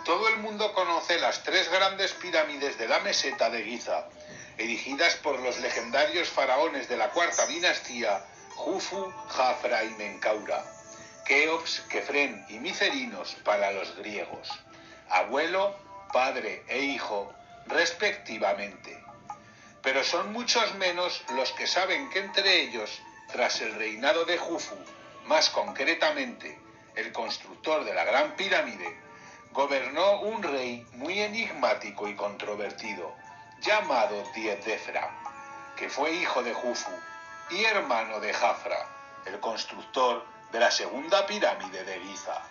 Todo el mundo conoce las tres grandes pirámides de la meseta de Giza, erigidas por los legendarios faraones de la cuarta dinastía, Jufu, Jafra y Menkaura, Keops, Kefren y Micerinos para los griegos, abuelo, padre e hijo, respectivamente. Pero son muchos menos los que saben que entre ellos, tras el reinado de Jufu, más concretamente, el constructor de la Gran Pirámide, gobernó un rey muy enigmático y controvertido, llamado Djedefra, que fue hijo de Jufu y hermano de Jafra, el constructor de la segunda pirámide de Giza.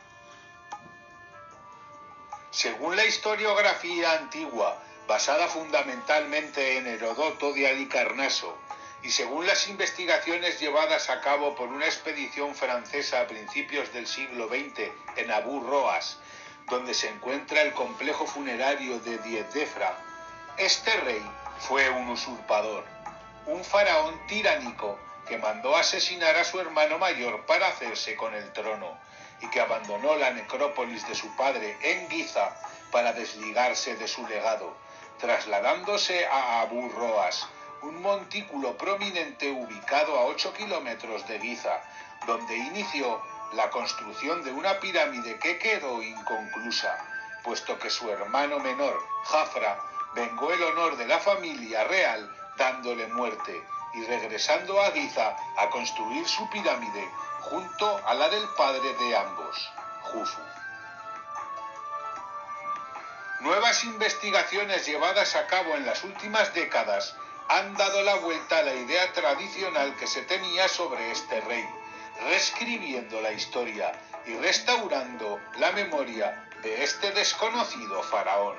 Según la historiografía antigua, basada fundamentalmente en Heródoto de Halicarnaso, y según las investigaciones llevadas a cabo por una expedición francesa a principios del siglo XX en Abu Roas, donde se encuentra el complejo funerario de Djedefra, este rey fue un usurpador, un faraón tiránico que mandó asesinar a su hermano mayor para hacerse con el trono y que abandonó la necrópolis de su padre en Giza para desligarse de su legado, trasladándose a Abu Roas, un montículo prominente ubicado a 8 kilómetros de Giza, donde inició la construcción de una pirámide que quedó inconclusa, puesto que su hermano menor, Jafra, vengó el honor de la familia real dándole muerte y regresando a Giza a construir su pirámide junto a la del padre de ambos, Jufu. Nuevas investigaciones llevadas a cabo en las últimas décadas han dado la vuelta a la idea tradicional que se tenía sobre este rey, reescribiendo la historia y restaurando la memoria de este desconocido faraón.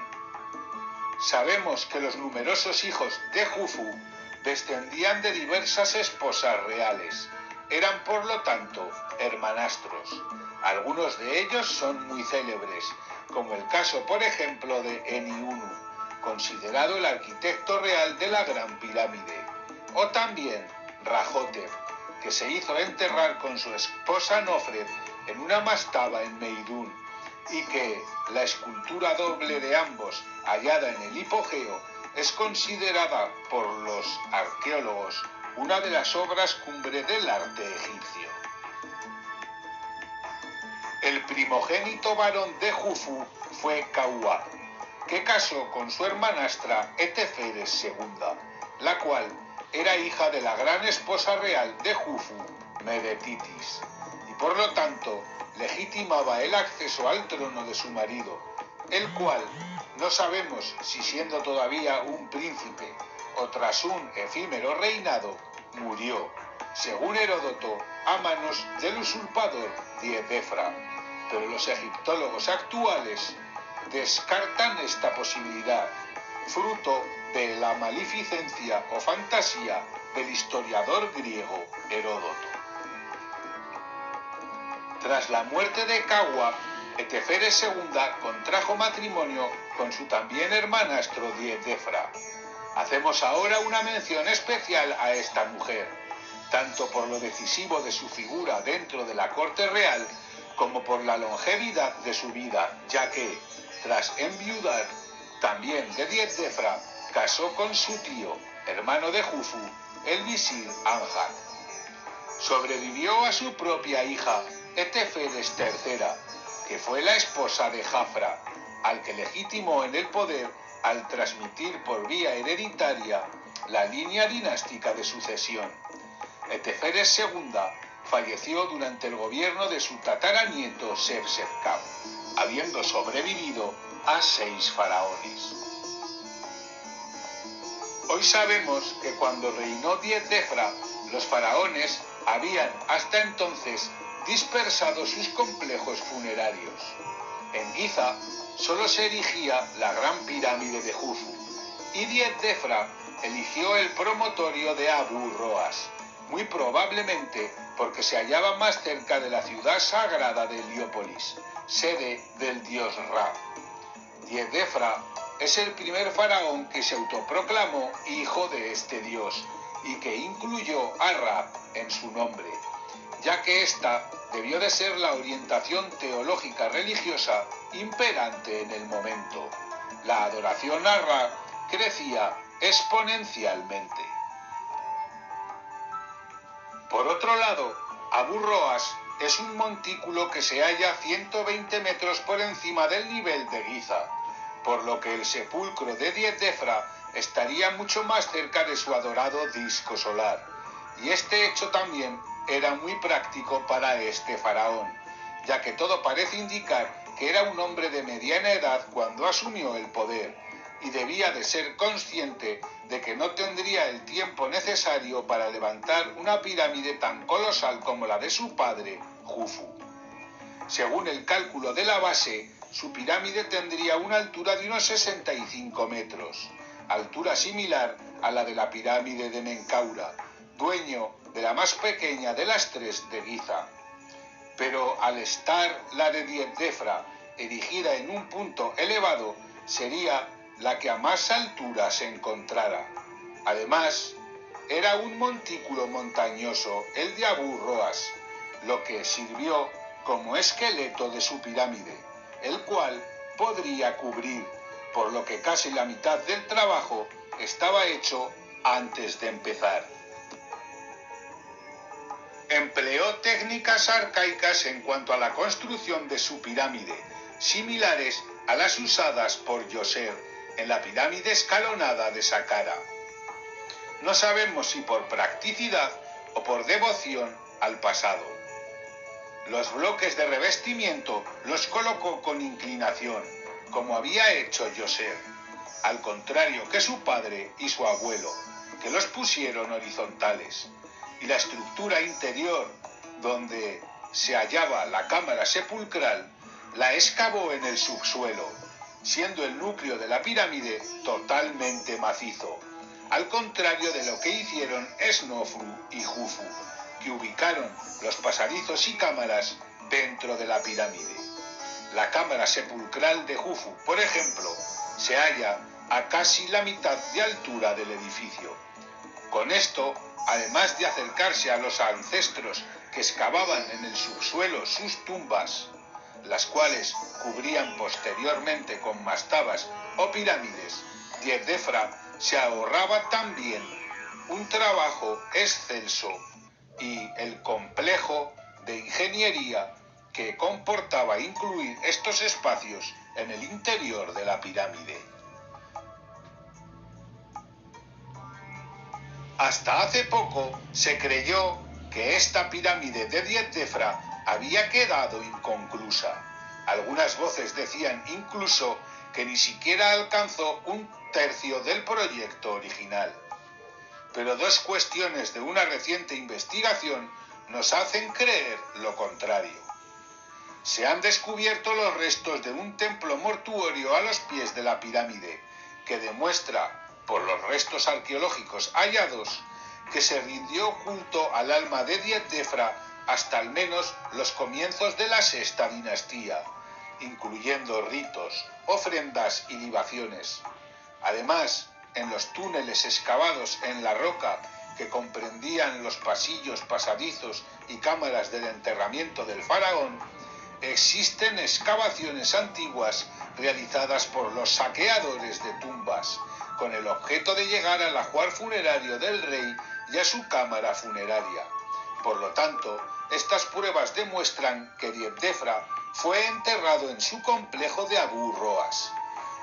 Sabemos que los numerosos hijos de Jufu descendían de diversas esposas reales. Eran, por lo tanto, hermanastros. Algunos de ellos son muy célebres, como el caso, por ejemplo, de Eniunu, considerado el arquitecto real de la Gran Pirámide, o también Rahotep, que se hizo enterrar con su esposa Nofret en una mastaba en Meidún, y que la escultura doble de ambos, hallada en el hipogeo, es considerada por los arqueólogos una de las obras cumbre del arte egipcio. El primogénito varón de Jufu fue Kaua, que casó con su hermanastra Eteferes II, la cual era hija de la gran esposa real de Jufu, Medetitis, y por lo tanto legitimaba el acceso al trono de su marido, el cual no sabemos si siendo todavía un príncipe o tras un efímero reinado, murió, según Heródoto, a manos del usurpador Djedefra, pero los egiptólogos actuales descartan esta posibilidad, fruto de la maleficencia o fantasía del historiador griego Heródoto. Tras la muerte de Kaua, Eteferes II contrajo matrimonio con su también hermanastro Djedefra. Hacemos ahora una mención especial a esta mujer, tanto por lo decisivo de su figura dentro de la corte real, como por la longevidad de su vida, ya que, tras enviudar también de Djedefra, casó con su tío, hermano de Jufu, el visir Anhar. Sobrevivió a su propia hija, Eteferes III, que fue la esposa de Jafra, al que legitimó en el poder al transmitir por vía hereditaria la línea dinástica de sucesión. Eteferes II falleció durante el gobierno de su tataranieto Sep-Sepkab, habiendo sobrevivido a 6 faraones. Hoy sabemos que cuando reinó Djedefra, los faraones habían hasta entonces dispersado sus complejos funerarios. En Giza solo se erigía la Gran Pirámide de Jufu, y Djedefra eligió el promontorio de Abu Roas, muy probablemente porque se hallaba más cerca de la ciudad sagrada de Heliópolis, sede del dios Ra. Djedefra es el primer faraón que se autoproclamó hijo de este dios y que incluyó a Ra en su nombre, ya que ésta debió de ser la orientación teológica religiosa imperante en el momento. La adoración a Ra crecía exponencialmente. Por otro lado, Abu Roas es un montículo que se halla 120 metros por encima del nivel de Giza, por lo que el sepulcro de Diezdefra estaría mucho más cerca de su adorado disco solar, y este hecho también era muy práctico para este faraón, ya que todo parece indicar que era un hombre de mediana edad cuando asumió el poder, y debía de ser consciente de que no tendría el tiempo necesario para levantar una pirámide tan colosal como la de su padre, Jufu. Según el cálculo de la base, su pirámide tendría una altura de unos 65 metros, altura similar a la de la pirámide de Menkaura, dueño de la más pequeña de las tres de Giza. Pero al estar la de Diezdefra erigida en un punto elevado, sería la que a más altura se encontrara. Además, era un montículo montañoso el de Abu Roas, lo que sirvió como esqueleto de su pirámide, el cual podría cubrir, por lo que casi la mitad del trabajo estaba hecho antes de empezar. Empleó técnicas arcaicas en cuanto a la construcción de su pirámide, similares a las usadas por Djoser en la pirámide escalonada de Saqqara. No sabemos si por practicidad o por devoción al pasado. Los bloques de revestimiento los colocó con inclinación, como había hecho Djoser, al contrario que su padre y su abuelo, que los pusieron horizontales, y la estructura interior, donde se hallaba la cámara sepulcral, la excavó en el subsuelo, siendo el núcleo de la pirámide totalmente macizo, al contrario de lo que hicieron Snofru y Jufu, que ubicaron los pasadizos y cámaras dentro de la pirámide. La cámara sepulcral de Jufu, por ejemplo, se halla a casi la mitad de altura del edificio. Con esto, además de acercarse a los ancestros que excavaban en el subsuelo sus tumbas, las cuales cubrían posteriormente con mastabas o pirámides, Diezdefra se ahorraba también un trabajo excelso y el complejo de ingeniería que comportaba incluir estos espacios en el interior de la pirámide. Hasta hace poco se creyó que esta pirámide de Diezdefra había quedado inconclusa. Algunas voces decían incluso que ni siquiera alcanzó un tercio del proyecto original. Pero dos cuestiones de una reciente investigación nos hacen creer lo contrario. Se han descubierto los restos de un templo mortuorio a los pies de la pirámide, que demuestra, por los restos arqueológicos hallados, que se rindió culto al alma de Diezdefra hasta al menos los comienzos de la sexta dinastía, incluyendo ritos, ofrendas y libaciones. Además, en los túneles excavados en la roca que comprendían los pasillos, pasadizos y cámaras del enterramiento del faraón, existen excavaciones antiguas realizadas por los saqueadores de tumbas, con el objeto de llegar al ajuar funerario del rey y a su cámara funeraria. Por lo tanto, estas pruebas demuestran que Diezdefra fue enterrado en su complejo de Abu Roas.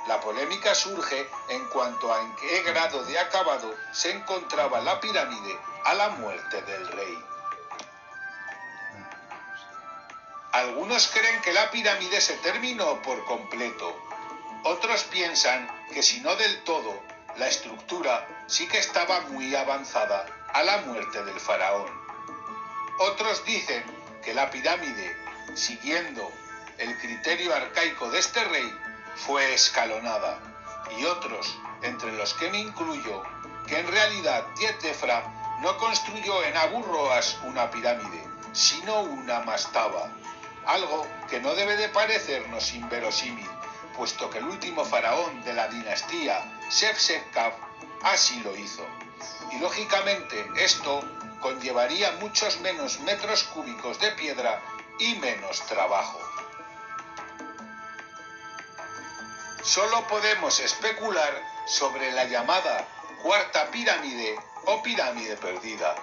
La polémica surge en cuanto a en qué grado de acabado se encontraba la pirámide a la muerte del rey. Algunos creen que la pirámide se terminó por completo. Otros piensan que si no del todo, la estructura sí que estaba muy avanzada a la muerte del faraón. Otros dicen que la pirámide, siguiendo el criterio arcaico de este rey, fue escalonada, y otros, entre los que me incluyo, que en realidad Diezdefra no construyó en Abu Roas una pirámide, sino una mastaba, algo que no debe de parecernos inverosímil, puesto que el último faraón de la dinastía, Sefsetkaf, así lo hizo. Y lógicamente esto conllevaría muchos menos metros cúbicos de piedra y menos trabajo. Solo podemos especular sobre la llamada Cuarta Pirámide o Pirámide Perdida,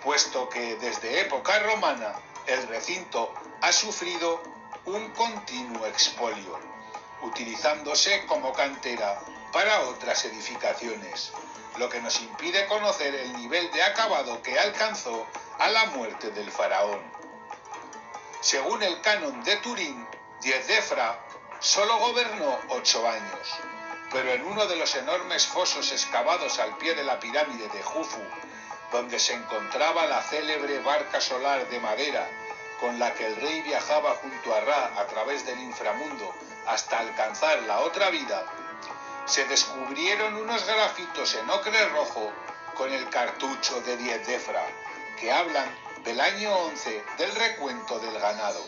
puesto que desde época romana el recinto ha sufrido un continuo expolio, utilizándose como cantera para otras edificaciones, lo que nos impide conocer el nivel de acabado que alcanzó a la muerte del faraón. Según el canon de Turín, Djedefra solo gobernó 8 años, pero en uno de los enormes fosos excavados al pie de la pirámide de Jufu, donde se encontraba la célebre barca solar de madera con la que el rey viajaba junto a Ra a través del inframundo hasta alcanzar la otra vida, se descubrieron unos grafitos en ocre rojo con el cartucho de Djedefra, que hablan del año 11 del recuento del ganado.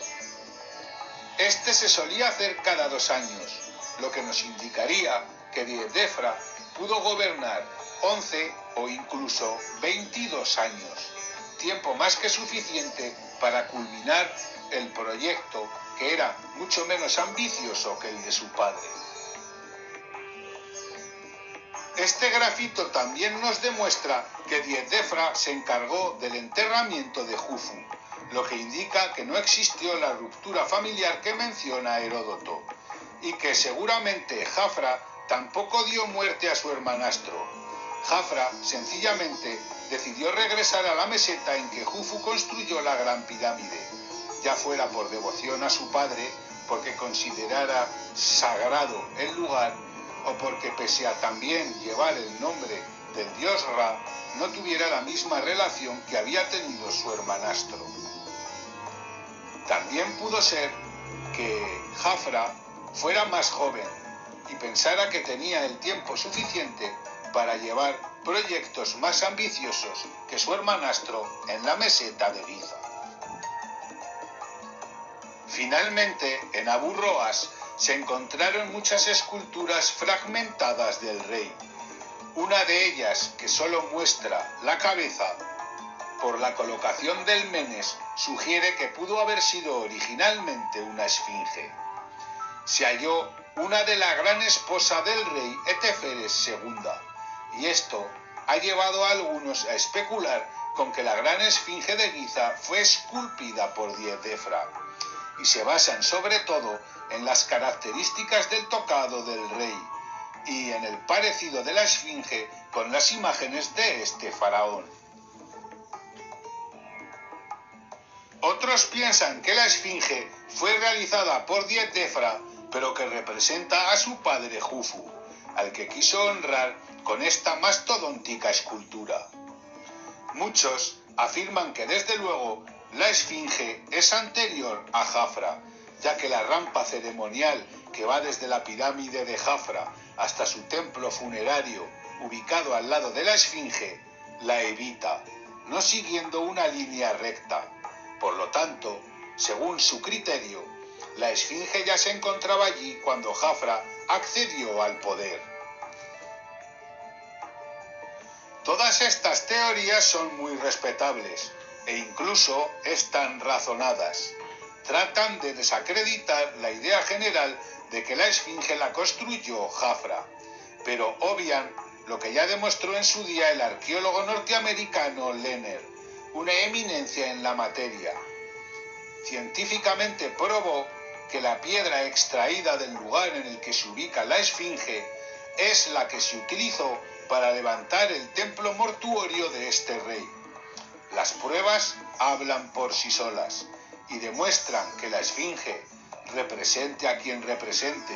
Este se solía hacer cada 2 años, lo que nos indicaría que Djedefra pudo gobernar 11 o incluso 22 años, tiempo más que suficiente para culminar el proyecto, que era mucho menos ambicioso que el de su padre. Este grafito también nos demuestra que Djedefra se encargó del enterramiento de Jufu, lo que indica que no existió la ruptura familiar que menciona Heródoto, y que seguramente Jafra tampoco dio muerte a su hermanastro. Jafra sencillamente decidió regresar a la meseta en que Jufu construyó la gran pirámide, ya fuera por devoción a su padre, porque considerara sagrado el lugar, o porque pese a también llevar el nombre del dios Ra, no tuviera la misma relación que había tenido su hermanastro. También pudo ser que Jafra fuera más joven y pensara que tenía el tiempo suficiente para llevar proyectos más ambiciosos que su hermanastro en la meseta de Giza. Finalmente, en Abu Roas se encontraron muchas esculturas fragmentadas del rey. Una de ellas, que solo muestra la cabeza, por la colocación del menes, sugiere que pudo haber sido originalmente una esfinge. Se halló una de la gran esposa del rey Eteferes II, y esto ha llevado a algunos a especular con que la gran esfinge de Giza fue esculpida por Djedefra, y se basan sobre todo en las características del tocado del rey y en el parecido de la esfinge con las imágenes de este faraón. Otros piensan que la esfinge fue realizada por Djedefra, pero que representa a su padre Jufu, al que quiso honrar con esta mastodóntica escultura. Muchos afirman que desde luego la esfinge es anterior a Jafra, ya que la rampa ceremonial que va desde la pirámide de Jafra hasta su templo funerario, ubicado al lado de la esfinge, la evita, no siguiendo una línea recta. Por lo tanto, según su criterio, la esfinge ya se encontraba allí cuando Jafra accedió al poder. Todas estas teorías son muy respetables e incluso están razonadas. Tratan de desacreditar la idea general de que la esfinge la construyó Jafra, pero obvian lo que ya demostró en su día el arqueólogo norteamericano Lehner, una eminencia en la materia. Científicamente probó que la piedra extraída del lugar en el que se ubica la esfinge es la que se utilizó para levantar el templo mortuorio de este rey. Las pruebas hablan por sí solas y demuestran que la esfinge, represente a quien represente,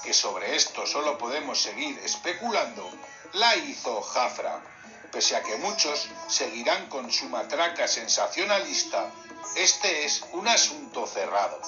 que sobre esto solo podemos seguir especulando, la hizo Jafra. Pese a que muchos seguirán con su matraca sensacionalista, este es un asunto cerrado.